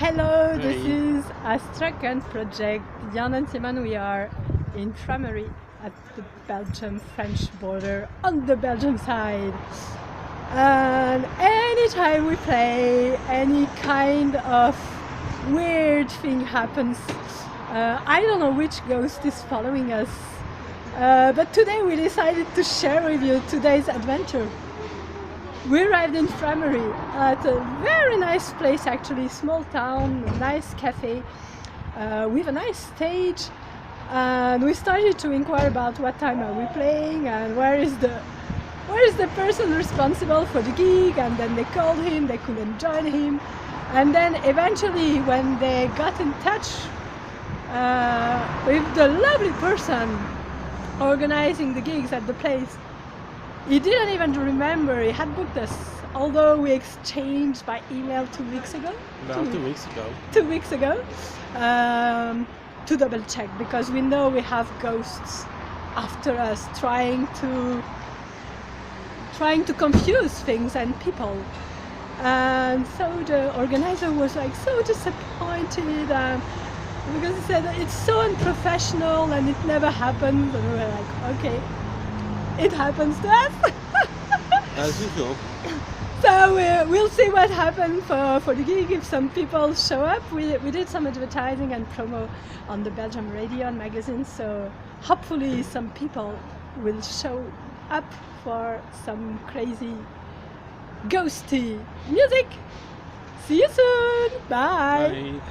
Hello, this Hey. is a Strakan project. Jan and Simon, we are in Framery at the Belgium-French border on the Belgium side. And anytime we play, any kind of weird thing happens. I don't know which ghost is following us, but today we decided to share with you today's adventure. We arrived in Framery at a very nice place, actually, small town, nice cafe with a nice stage, and we started to inquire about what time are we playing and where is the person responsible for the gig. And then they called him, they couldn't join him, and then eventually when they got in touch with the lovely person organizing the gigs at the place, he didn't even remember he had booked us, although we exchanged by email 2 weeks ago. About 2 weeks ago. 2 weeks ago, to double check, because we know we have ghosts after us trying to confuse things and people. And so the organizer was like so disappointed, because he said it's so unprofessional and it never happened. And we were like, okay, it happens to us. As usual. So we'll see what happens for the gig if some people show up. We did some advertising and promo on the Belgium radio and magazine, so hopefully some people will show up for some crazy ghosty music. See you soon. Bye. Bye.